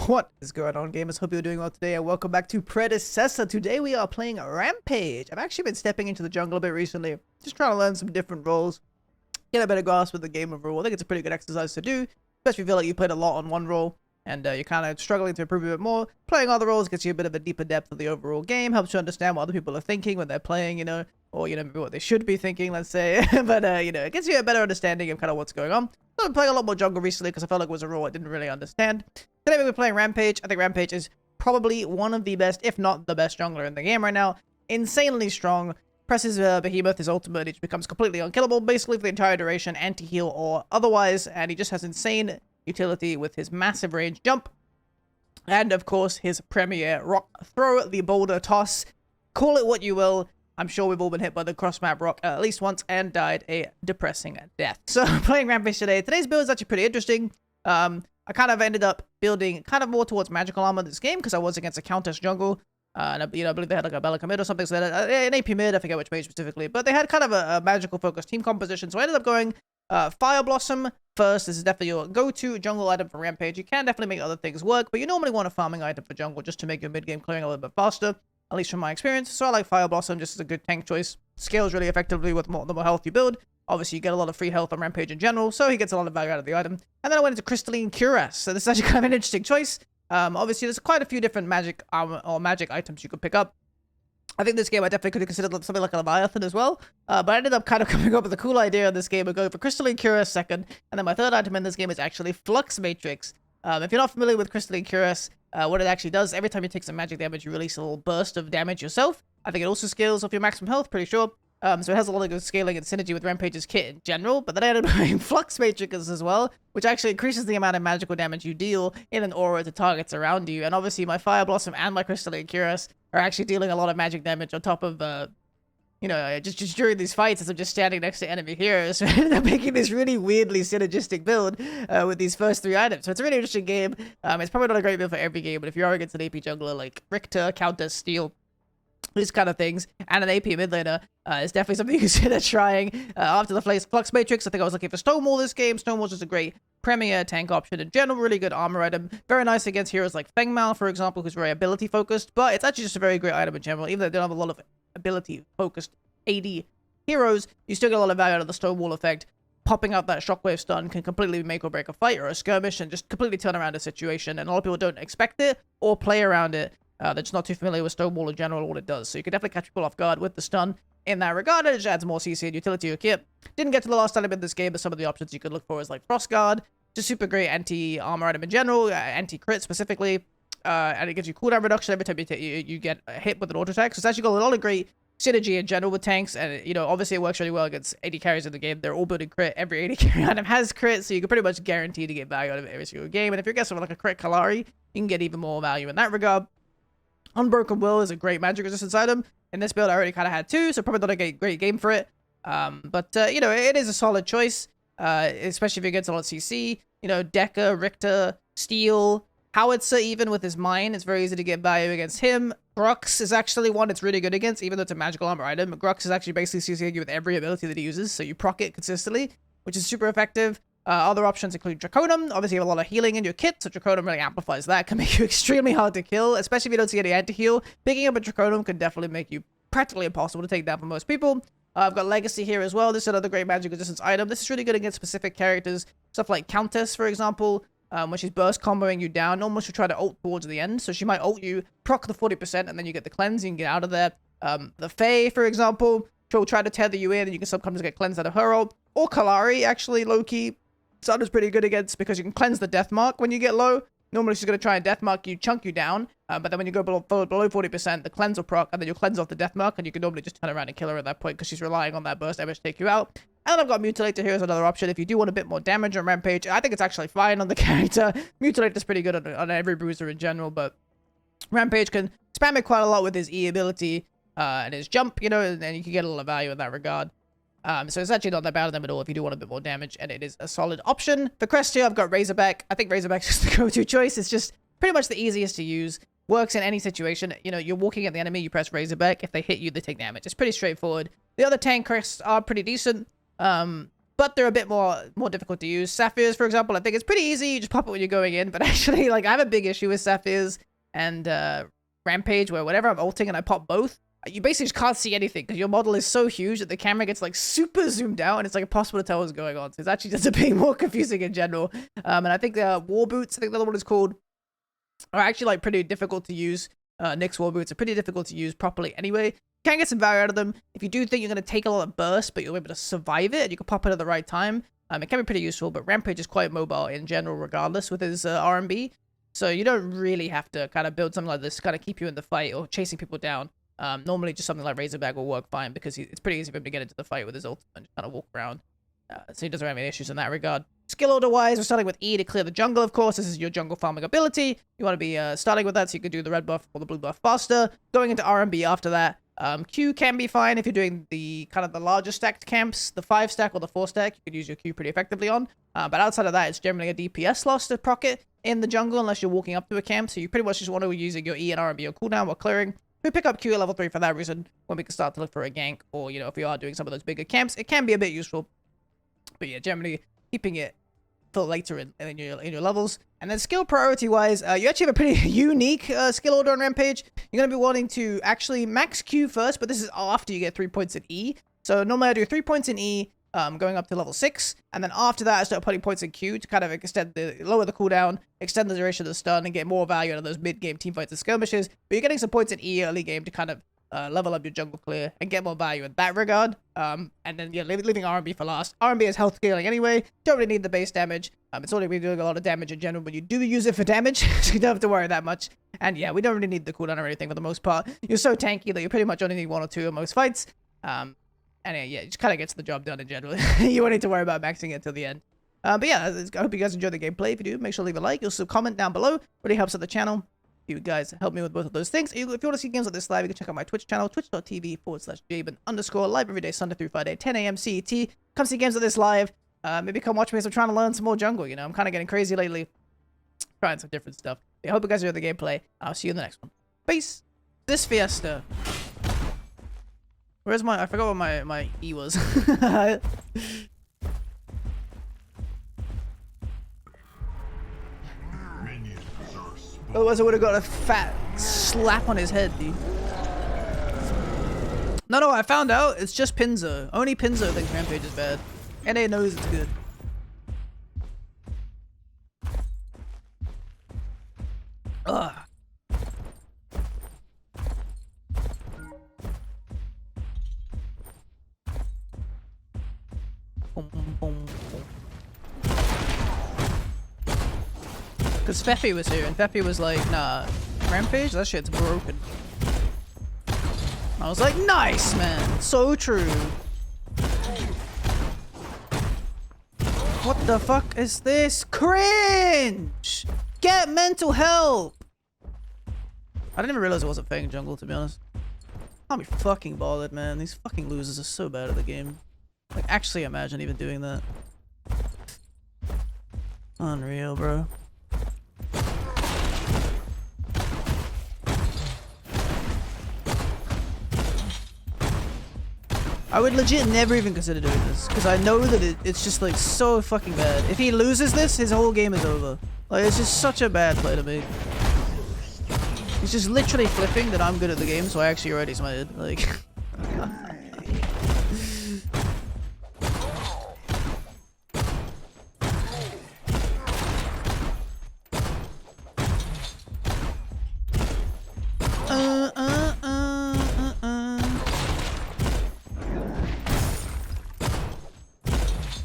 What is going on, gamers? Hope you're doing well today, and welcome back to Predecessor. Today we are playing Rampage. I've actually been stepping into the jungle a bit recently, just trying to learn some different roles, get a better grasp of the game overall. I think it's a pretty good exercise to do, especially if you feel like you played a lot on one role, and you're kind of struggling to improve a bit more. Playing other roles gets you a bit of a deeper depth of the overall game, helps you understand what other people are thinking when they're playing, or, maybe what they should be thinking, let's say. But, it gets you a better understanding of kind of what's going on. So I've been playing a lot more jungle recently because I felt like it was a role I didn't really understand. Today we'll be playing Rampage. I think Rampage is probably one of the best, if not the best jungler in the game right now. Insanely strong. Presses Behemoth, his ultimate, it becomes completely unkillable, basically for the entire duration, anti-heal or otherwise, and he just has insane utility with his massive range jump. And, of course, his premier rock throw, the boulder toss. Call it what you will. I'm sure we've all been hit by the cross-map rock at least once and died a depressing death. So, playing Rampage today. Today's build is actually pretty interesting. I kind of ended up building kind of more towards magical armor this game because I was against a Countess jungle. And I believe they had like a Belica mid or something, so they had an AP mid, I forget which mage specifically. But they had kind of a magical focused team composition, so I ended up going Fire Blossom first. This is definitely your go-to jungle item for Rampage. You can definitely make other things work, but you normally want a farming item for jungle just to make your mid-game clearing a little bit faster, at least from my experience. So I like Fire Blossom just as a good tank choice. Scales really effectively with the more health you build. Obviously, you get a lot of free health on Rampage in general, so he gets a lot of value out of the item. And then I went into Crystalline Cuirass, so this is actually kind of an interesting choice. Obviously, there's quite a few different magic armor or magic items you could pick up. I think this game I definitely could have considered something like a Leviathan as well, but I ended up kind of coming up with a cool idea in this game of going for Crystalline Cuirass second, and then my third item in this game is actually Flux Matrix. If you're not familiar with Crystalline Cuirass, what it actually does, every time you take some magic damage, you release a little burst of damage yourself. I think it also scales off your maximum health, pretty sure. So it has a lot of good scaling and synergy with Rampage's kit in general, but then I ended up having Flux Matrix as well, which actually increases the amount of magical damage you deal in an aura to targets around you. And obviously my Fire Blossom and my Crystalline Cuirass are actually dealing a lot of magic damage on top of, just during these fights as I'm just standing next to enemy heroes. So I ended up making this really weirdly synergistic build with these first three items. So it's a really interesting game. It's probably not a great build for every game, but if you are against an AP jungler like Richter, Countess, Steel, these kind of things, and an AP mid laner, is definitely something you consider trying. After the Flux Matrix, I think I was looking for Stonewall this game. Stonewall's just a great premier tank option in general, really good armor item. Very nice against heroes like Feng Mao, for example, who's very ability focused, but it's actually just a very great item in general. Even though they don't have a lot of ability focused AD heroes, you still get a lot of value out of the Stonewall effect. Popping out that shockwave stun can completely make or break a fight or a skirmish and just completely turn around a situation, and a lot of people don't expect it or play around it. They're just not too familiar with Stonewall in general, what it does. So you can definitely catch people off guard with the stun in that regard, and it just adds more CC and utility to your kit. Didn't get to the last item in this game, but some of the options you could look for is like Frost Guard, just super great anti-armor item in general, anti-crit specifically, and it gives you cooldown reduction every time you get hit with an auto attack. So it's actually got a lot of great synergy in general with tanks, and obviously it works really well against AD carries in the game. They're all building crit. Every AD carry item has crit, so you can pretty much guarantee to get value out of it every single game. And if you're against someone like a crit Kalari, you can get even more value in that regard. Unbroken Will is a great magic resistance item. In this build, I already kind of had two, so probably not a great game for it. But it is a solid choice, especially if you're against a lot of CC. Deca, Richter, Steel, Howitzer, even with his mine, it's very easy to get value against him. Grux is actually one it's really good against, even though it's a magical armor item. Grux is actually basically CCing you with every ability that he uses, so you proc it consistently, which is super effective. Other options include Draconum. Obviously, you have a lot of healing in your kit, so Draconum really amplifies that. Can make you extremely hard to kill, especially if you don't see any anti-heal. Picking up a Draconum can definitely make you practically impossible to take down for most people. I've got Legacy here as well. This is another great magic resistance item. This is really good against specific characters. Stuff like Countess, for example, when she's burst comboing you down. Almost she'll try to ult towards the end, so she might ult you, proc the 40%, and then you get the cleanse, you can get out of there. The Fae, for example, she'll try to tether you in, and you can sometimes get cleansed out of her ult. Or Kalari, actually, low-key. Sun is pretty good against because you can cleanse the death mark when you get low. Normally she's going to try and death mark you, chunk you down, but then when you go below 40%, the cleanse will proc, and then you'll cleanse off the death mark, and you can normally just turn around and kill her at that point because she's relying on that burst damage to take you out. And I've got Mutilator here as another option if you do want a bit more damage on Rampage. I think it's actually fine on the character. Mutilator's pretty good on every bruiser in general, but Rampage can spam it quite a lot with his E ability and his jump, and then you can get a lot of value in that regard. So it's actually not that bad on them at all if you do want a bit more damage, and it is a solid option. For Crest here, I've got Razorback. I think Razorback's just the go-to choice. It's just pretty much the easiest to use. Works in any situation. You're walking at the enemy, you press Razorback. If they hit you, they take damage. It's pretty straightforward. The other tank crests are pretty decent. but they're a bit more difficult to use. Sapphires, for example, I think it's pretty easy. You just pop it when you're going in, but actually, like, I have a big issue with Sapphires and Rampage, where whenever I'm ulting and I pop both, you basically just can't see anything because your model is so huge that the camera gets like super zoomed out and it's like impossible to tell what's going on. So it's actually just being more confusing in general. And I think war boots, I think the other one is called, are actually like pretty difficult to use. Nyx war boots are pretty difficult to use properly anyway. You can get some value out of them. If you do think you're going to take a lot of burst, but you'll be able to survive it and you can pop it at the right time, it can be pretty useful. But Rampage is quite mobile in general regardless with his RMB. So you don't really have to kind of build something like this to kind of keep you in the fight or chasing people down. Normally just something like Razorback will work fine because it's pretty easy for him to get into the fight with his ult and just kind of walk around. So he doesn't have any issues in that regard. Skill order wise, we're starting with E to clear the jungle, of course. This is your jungle farming ability. You want to be starting with that so you can do the red buff or the blue buff faster. Going into RMB after that. Q can be fine if you're doing the kind of the larger stacked camps, the 5 stack or the 4 stack. You could use your Q pretty effectively on. But outside of that, it's generally a DPS loss to proc it in the jungle unless you're walking up to a camp. So you pretty much just want to be using your E and RMB on cooldown while clearing. We pick up Q at level 3 for that reason when we can start to look for a gank, or, you know, if you are doing some of those bigger camps, it can be a bit useful. But yeah, generally keeping it for later in your levels. And then skill priority wise, you actually have a pretty unique skill order on Rampage. You're going to be wanting to actually max Q first, but this is after you get 3 points in E. So normally I do 3 points in E, going up to level 6, and then after that I start putting points in Q to kind of lower the cooldown, extend the duration of the stun, and get more value out of those mid-game teamfights and skirmishes. But you're getting some points in E early game to kind of level up your jungle clear and get more value in that regard. And then yeah, leaving RMB for last. RMB is health scaling anyway. Don't really need the base damage. It's only been doing a lot of damage in general when you do use it for damage, so you don't have to worry that much. And yeah, we don't really need the cooldown or anything for the most part. You're so tanky that you pretty much only need 1 or 2 in most fights. And yeah, it just kind of gets the job done in general. You won't need to worry about maxing it till the end. But yeah, I hope you guys enjoy the gameplay. If you do, make sure to leave a like. Also comment down below. Really helps out the channel. You guys help me with both of those things. If you want to see games like this live, you can check out my Twitch channel, twitch.tv/Jaeben_ live every day, Sunday through Friday, 10 a.m. CET. Come see games like this live. Maybe come watch me as I'm trying to learn some more jungle. You know, I'm kind of getting crazy lately. Trying some different stuff. I hope you guys enjoy the gameplay. I'll see you in the next one. Peace. This Fiesta. Where's my... I forgot what my E was. Otherwise I would have got a fat slap on his head, dude. No, I found out. It's just Pinzo. Only Pinzo thinks Rampage is bad. NA knows it's good. Ugh. Because Feppy was here, and Feppy was like, nah, Rampage? That shit's broken. I was like, nice, man. So true. What the fuck is this? Cringe! Get mental help! I didn't even realize it wasn't Fang Jungle, to be honest. Can't be fucking bothered, man. These fucking losers are so bad at the game. Like, actually imagine even doing that. Unreal, bro. I would legit never even consider doing this, because I know that it's just like so fucking bad. If he loses this, his whole game is over. Like, it's just such a bad play to make. He's just literally flipping that I'm good at the game, so I actually already smited. Like...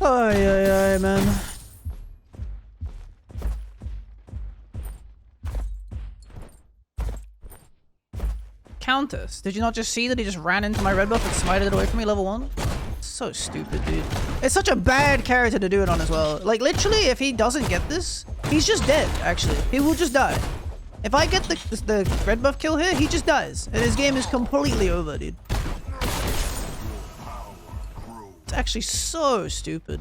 Ay, man. Countess. Did you not just see that he just ran into my red buff and smited it away from me level 1? So stupid, dude. It's such a bad character to do it on as well. Like, literally, if he doesn't get this, he's just dead, actually. He will just die. If I get the red buff kill here, he just dies. And his game is completely over, dude. It's actually so stupid.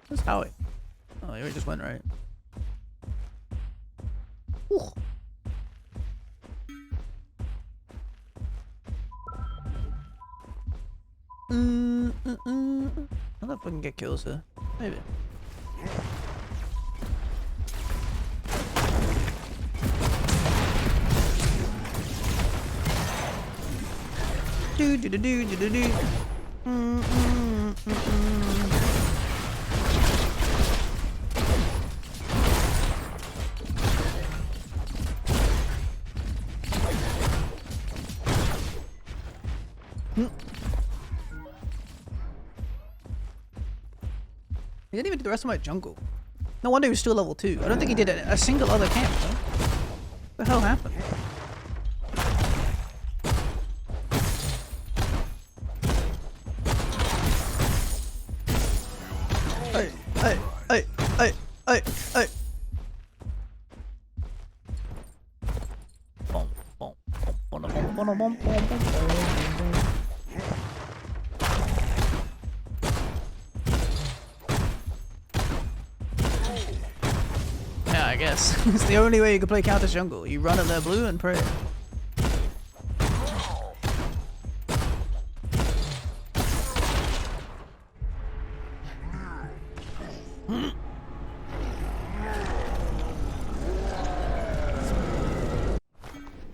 Where's Howie? Oh, he just went right. Ooh. I don't know if I can get kills here. Maybe. Do do do do do do do. He didn't even do the rest of my jungle. No wonder he was still level 2. I don't think he did a single other camp, though. What the hell happened? Hey, hey, hey, hey, hey, hey. Boom, boom, boom, boom, boom, boom, boom, boom, boom. I guess. It's the only way you can play counter jungle. You run at their blue and pray.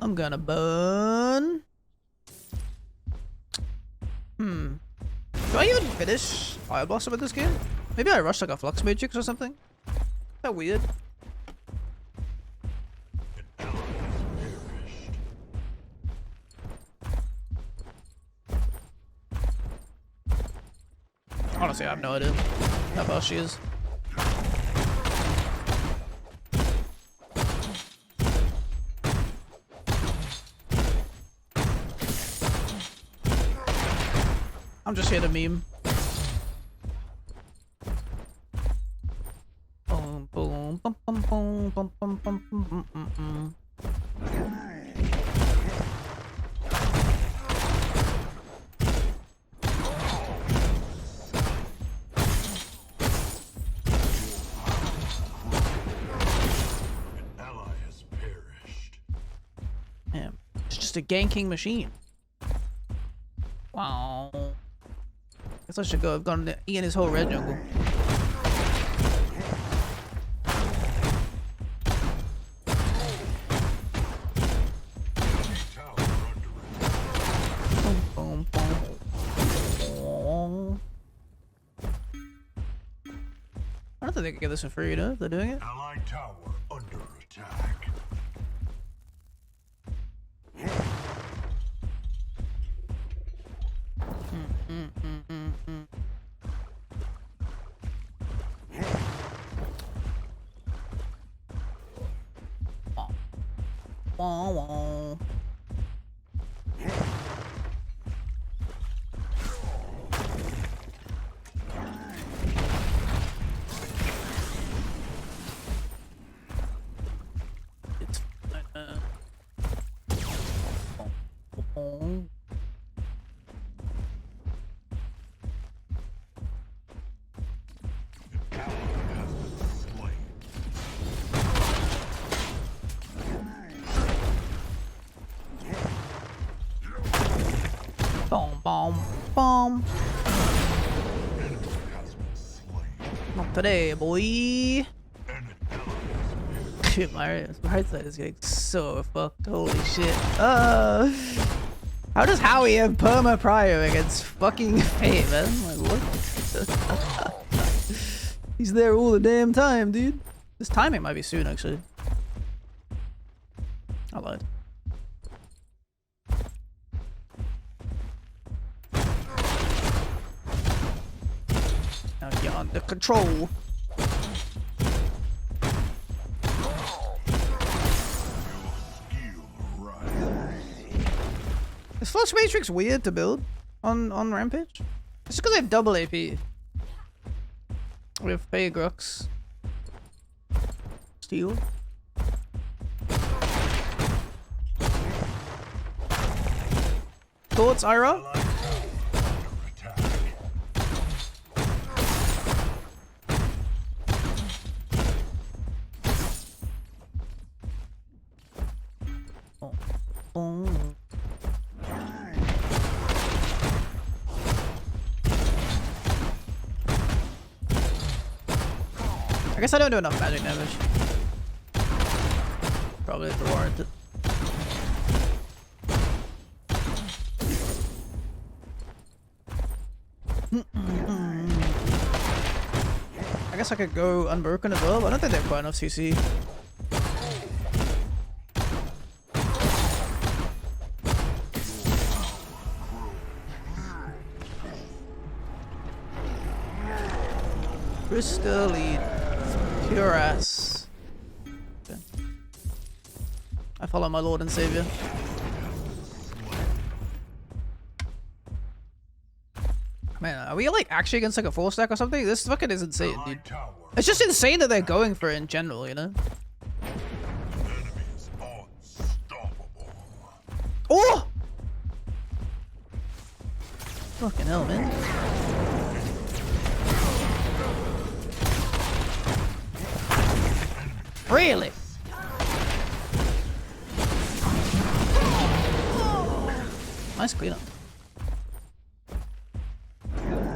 I'm gonna burn. Do I even finish Fire Blossom with this game? Maybe I rush like a Flux Matrix or something? Is that weird? Honestly, I have no idea how fast she is. I'm just here to meme. Boom, boom, bum, bum, boom, bum, bum, bum, bum. Damn, it's just a ganking machine. Wow. Guess I should go. I've gone to eating his whole red jungle. Boom, boom, boom. I don't think they can get this for free, you know, if they're doing it. Allied tower under attack. Wah, wah. It's boom, boom, boom. Not today, boy. Shit, my right side is getting so fucked. Holy shit. How does Howie have perma prior against fucking Fate, man? Like, what? He's there all the damn time, dude. This timing might be soon, actually. I lied. Now get under control. Is Flux Matrix weird to build on Rampage? It's just because they have double AP. We have Grux. Steel. Thoughts, Ira? boom. I guess I don't do enough magic damage. Probably have to warrant it. I guess I could go unbroken as well, but I don't think they have quite enough CC. Crystalline. Pure ass. Okay. I follow my Lord and Savior. Man, are we like actually against like a 4-stack or something? This fucking is insane, dude. It's just insane that they're going for it in general, you know? Oh! Fucking hell, man. Really? Nice cleanup.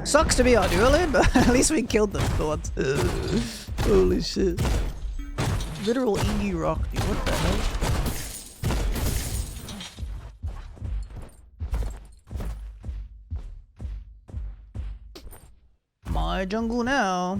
Sucks to be our duo lane, but at least we killed them for once. Holy shit. Literal E rock, dude. What the hell? My jungle now.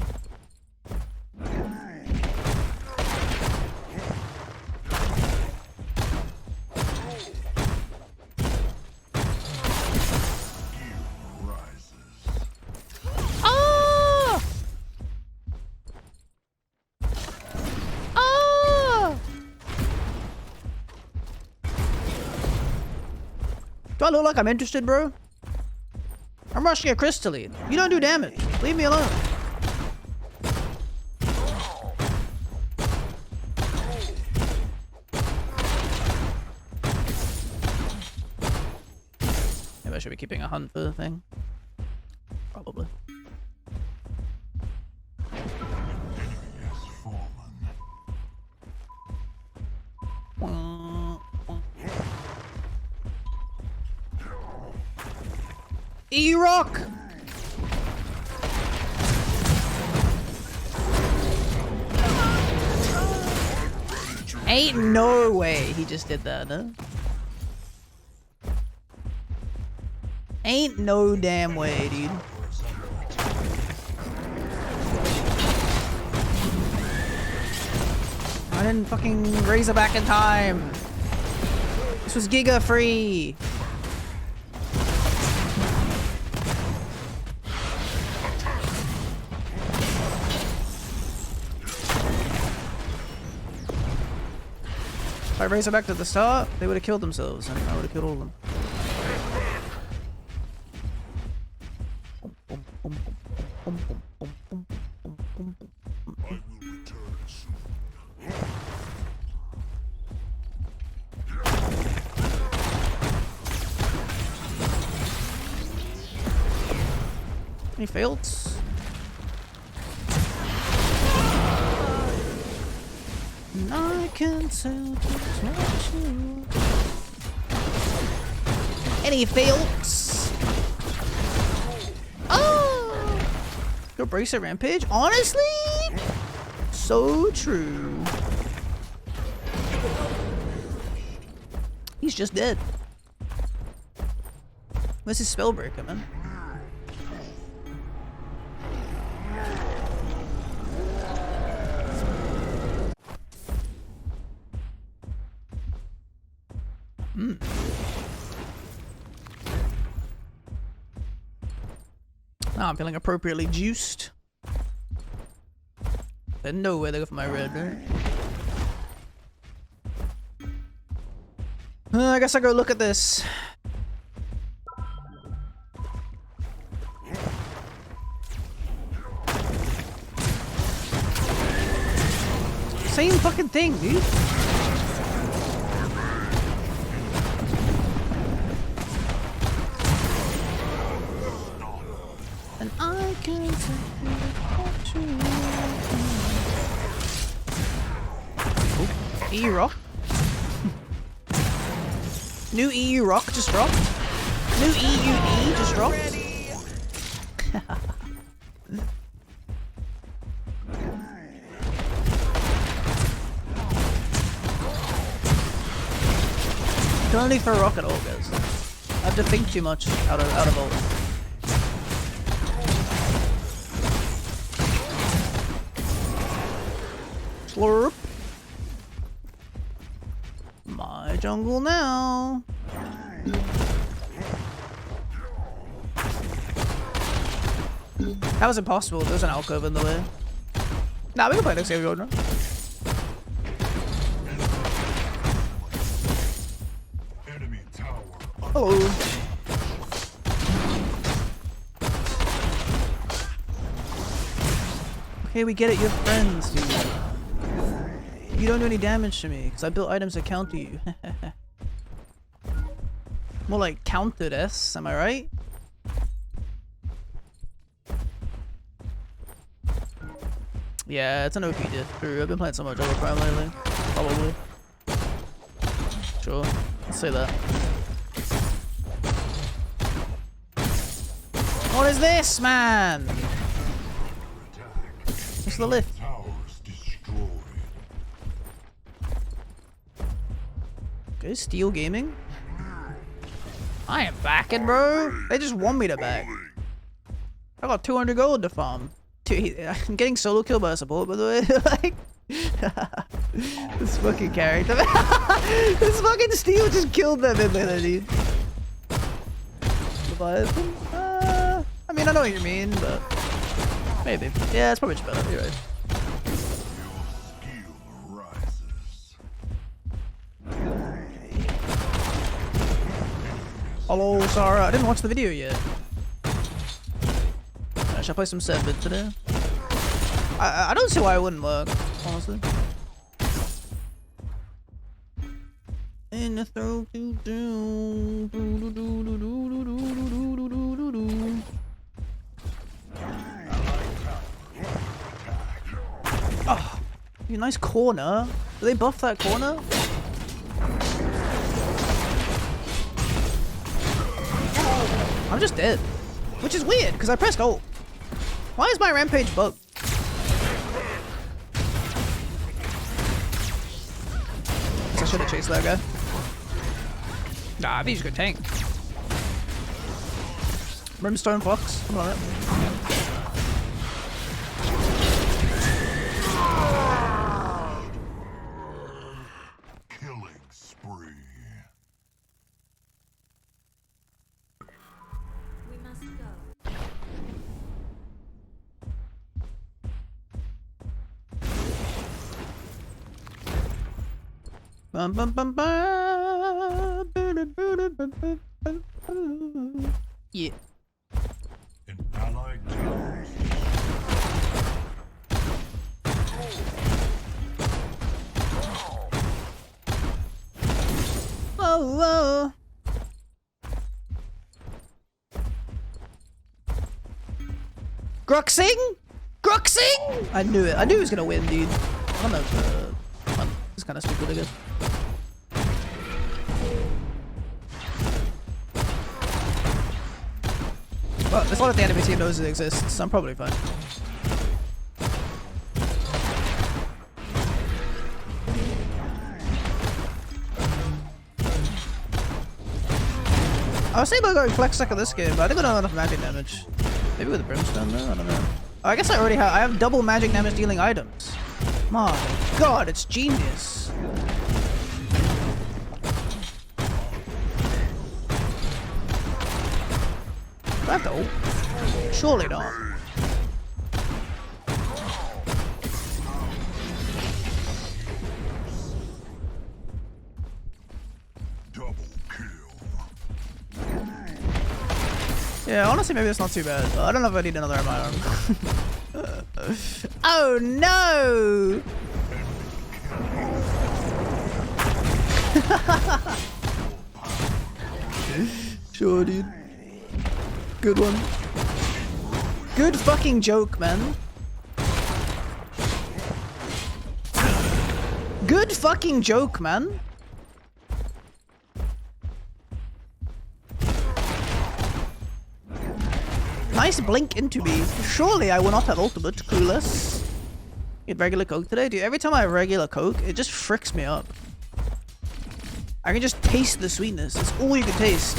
Do I look like I'm interested, bro? I'm rushing a crystalline. You don't do damage. Leave me alone. Maybe I should be keeping a hunt for the thing. Probably. E-Rock! Ain't no way he just did that, huh? Ain't no damn way, dude. I didn't fucking raise it back in time. This was Giga free. If I raise it back to the start, they would have killed themselves, and I would have killed all of them. Any fails? And I can tell just what you. Any fails? Oh! Go brace a Rampage? Honestly? So true. He's just dead. Where's his Spellbreaker, man? Now I'm feeling appropriately juiced. There's no way they go for my red, right? I guess I'll go look at this. Same fucking thing, dude. And I can take you. Oh, E-Rock. New EU rock just dropped. New EUE just dropped. Can only throw rock at all, guys. I have to think too much out of ult. Slurp. My jungle now. That was impossible. There was an alcove in the way. Nah, we can play next game, Jordan. Enemy tower. Hello. Okay, we get it. You're friends, dude. You don't do any damage to me because I built items that counter you. More like countered S, am I right? Yeah, it's an OP diff. True, I've been playing so much over Prime lately. Probably. Sure. Let's say that. What is this, man? What's the lift? Towers destroyed. Okay, Steel Gaming. I am backing, bro. They just want me to back. I got 200 gold to farm. I'm getting solo killed by a support, by the way. Like, this fucking character. This fucking Steel just killed them in there, dude. Leviathan? I mean, I know what you mean, but maybe. Yeah, it's probably just better. You're right. Your skill rises. Hello, Sarah. I didn't watch the video yet. Should I play some 7-bit today? I don't see why it wouldn't work, honestly. In the throat to do. Oh, you nice corner. Do they buff that corner? I'm just dead, which is weird because I pressed ult. Why is my Rampage bugged? I should have chased that guy. Nah, I think he's a good tank. Brimstone Fox, something like that. Killing spree. We must go. Bum, bum, bum, bum. Yeah. An allied towers. Oh, Gruxing? Gruxing? I knew it. I knew he was gonna win, dude. I don't know if, it's kind of stupid, I guess. Well, it's not that the enemy team knows it exists, so I'm probably fine. I was thinking about going flex second this game, but I think I don't have enough magic damage. Maybe with the brimstone though? I don't know. Oh, I guess I already have. I have double magic damage dealing items. My god, it's genius. Do I have to ult? Surely not. Double kill. Yeah, honestly, maybe it's not too bad. But I don't know if I need another MI arm. Oh no! Sure, dude. Good one. Good fucking joke, man. Good fucking joke, man. Nice blink into me. Surely I will not have ultimate. Clueless. You had regular Coke today? Dude, every time I have regular Coke, it just fricks me up. I can just taste the sweetness. It's all you can taste.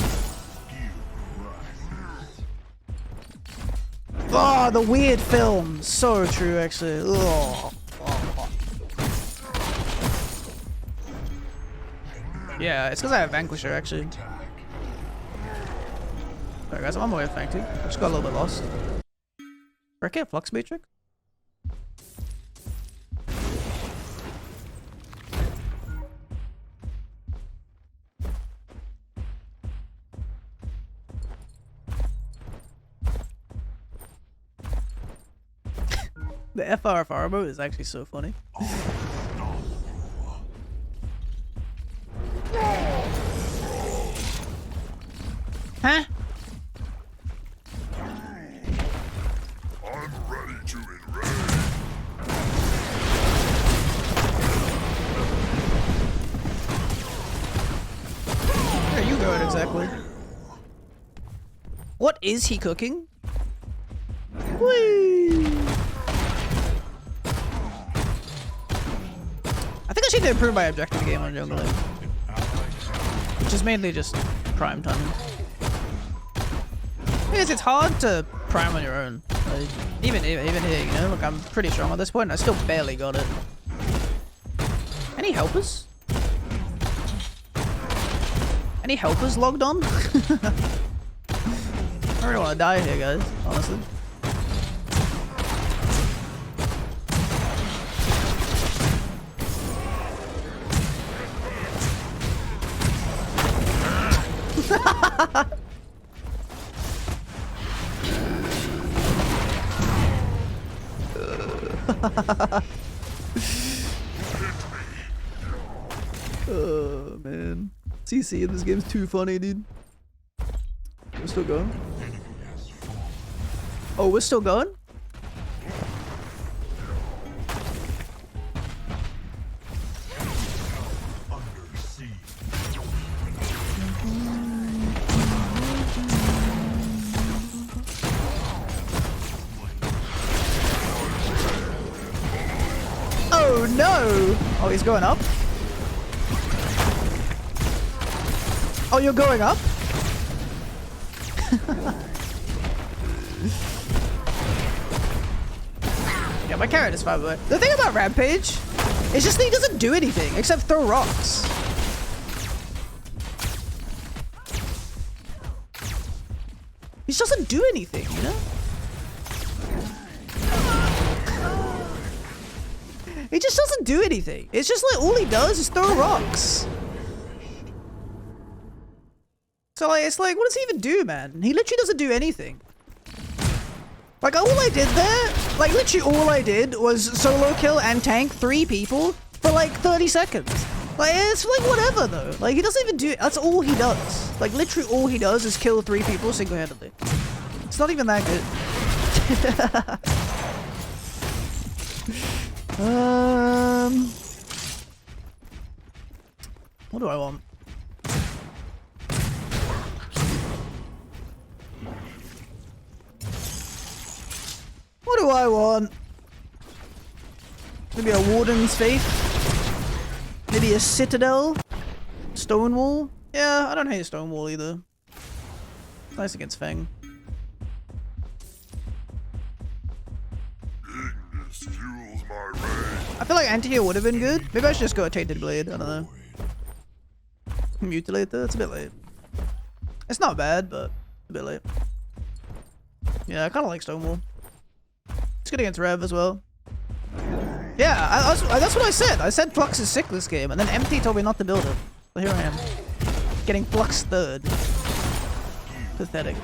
Oh, the weird film. So true, actually. Ugh. Yeah, it's because I have Vanquisher, actually. Alright guys, I'm on my way to Fang too. I just got a little bit lost. Wreck Flux Matrix? The FRFR mode is actually so funny. Huh? I'm ready to enrage. Where are you going exactly? What is he cooking? Whee! I think I should improve my objective game on Jungle Inn, which is mainly just prime timing. Because it's hard to prime on your own. Like, even here, you know, look, I'm pretty strong at this point. I still barely got it. Any helpers? Any helpers logged on? I really want to die here, guys. Honestly. Oh man, CC in this game's too funny, dude. We're still going. Oh, we're still going? Oh no! Oh, he's going up? Oh, you're going up? Yeah, my carrot is fine, but the thing about Rampage is just that he doesn't do anything except throw rocks. He just doesn't do anything, you know? He just doesn't do anything. It's just like all he does is throw rocks. So like, it's like, what does he even do, man? He literally doesn't do anything. Like all I did there, like literally all I did was solo kill and tank 3 people for like 30 seconds. Like it's like whatever though. Like he doesn't even do, that's all he does. Like literally all he does is kill 3 people single-handedly. It's not even that good. What do I want? What do I want? Maybe a Warden's Faith? Maybe a Citadel? Stonewall? Yeah, I don't hate Stonewall either. Nice against Fang. Ignis fuels my rage. I feel like anti-heal would have been good. Maybe I should just go a Tainted Blade, I don't know. Mutilate though, it's a bit late. It's not bad, but a bit late. Yeah, I kinda like Stonewall. It's good against Rev as well. Yeah, that's what I said. I said Flux is sick this game, and then Empty told me not to build it. So here I am. Getting Flux 3rd. Pathetic.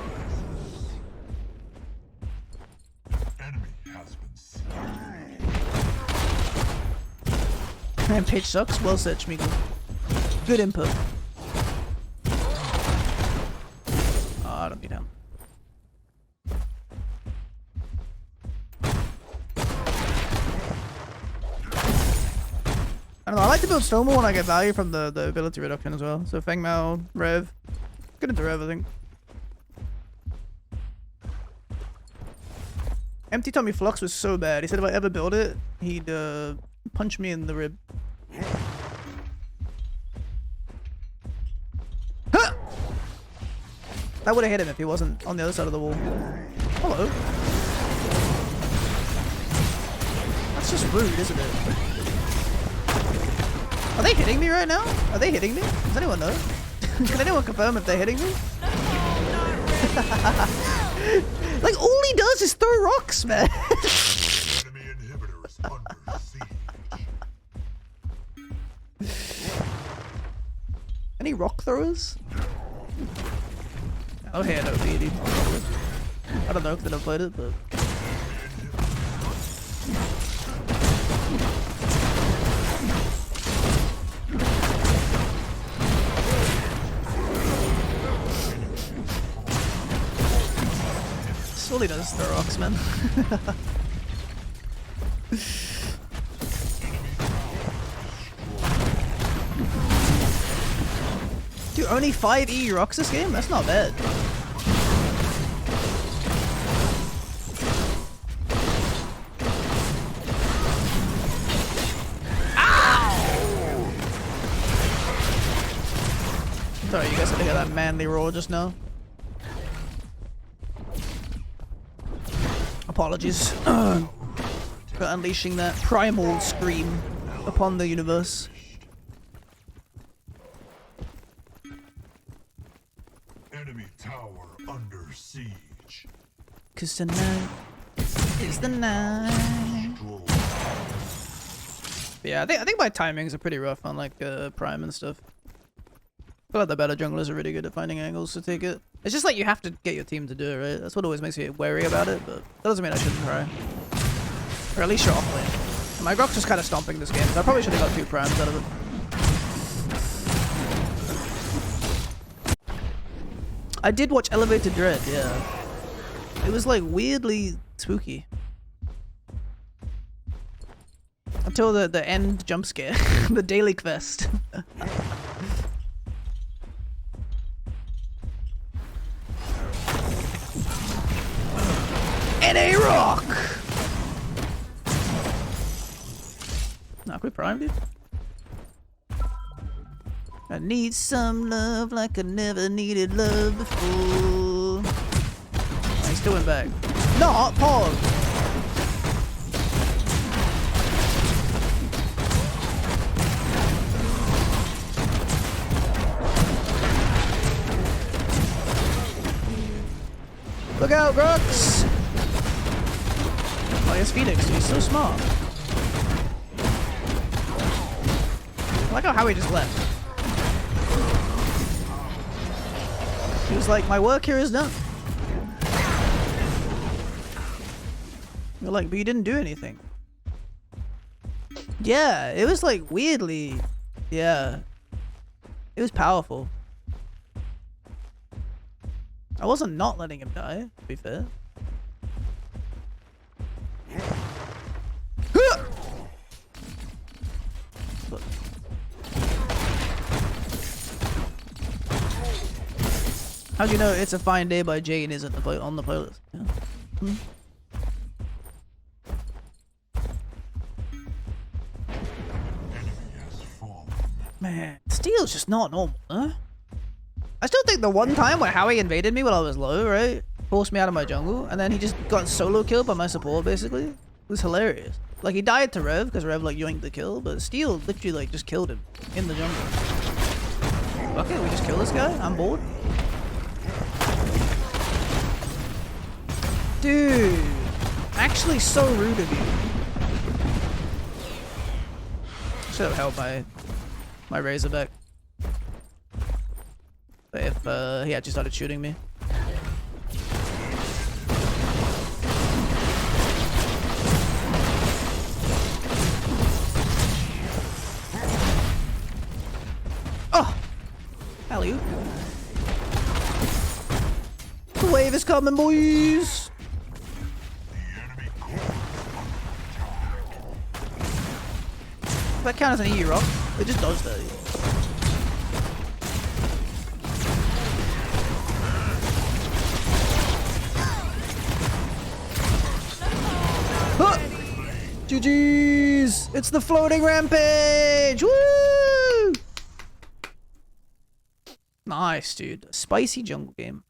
Enemy has been slain. Rampage sucks. Well said, Schmeagle. Good input. Oh, I don't need him. I don't know, I like to build Stonewall when I get value from the ability reduction as well. So Feng Mao, Rev. Get into Rev, I think. Empty Tummy Flux was so bad. He said if I ever build it, he'd punch me in the rib. Huh! That would have hit him if he wasn't on the other side of the wall. Hello. That's just rude, isn't it? Are they hitting me right now? Are they hitting me? Does anyone know? Can anyone confirm if they're hitting me? Like, all he does is throw rocks, man. Enemy inhibitors under siege. Any rock throwers? Oh, hey, no BD. I don't know if I've played it, but. All he does is throw rocks, man. Dude, only 5 E rocks this game? That's not bad. Ow! Sorry, you guys had to hear that manly roar just now. Apologies for unleashing that primal scream upon the universe. Enemy tower under siege. 'Cause tonight is the night. But yeah, I think my timings are pretty rough on like prime and stuff. I feel like the better junglers are really good at finding angles to take it. It's just like you have to get your team to do it, right? That's what always makes me wary about it, but that doesn't mean I shouldn't try. Or at least you're off lane. My Grok's just kind of stomping this game, so I probably should have got 2 primes out of it. I did watch Elevated Dread, yeah. It was like weirdly spooky. Until the end jump scare. The daily quest. And a rock! Nah, can we prime, dude? I need some love like I never needed love before. Oh, he still went back. Not pause! Look out, Grux! Oh, he has Phoenix, dude. He's so smart. I like how Howie just left. He was like, my work here is done. You're like, but you didn't do anything. Yeah, it was like weirdly, yeah. It was powerful. I wasn't not letting him die, to be fair. How'd you know It's a Fine Day by Jane isn't on the playlist? Yeah. Hmm? Man, Steel's just not normal, huh? I still think the one time where Howie invaded me while I was low, right? Forced me out of my jungle, and then he just got solo killed by my support, basically. It was hilarious. Like, he died to Rev, because Rev, like, yoinked the kill, but Steel literally, like, just killed him in the jungle. Okay, we just kill this guy? I'm bored. Dude, actually so rude of you. Should have held my Razorback. If he actually started shooting me. Oh! Alley-oop. The wave is coming, boys! That count as an E rock. It just does that. Huh! GG's! It's the floating rampage! Woo! Nice, dude. Spicy jungle game.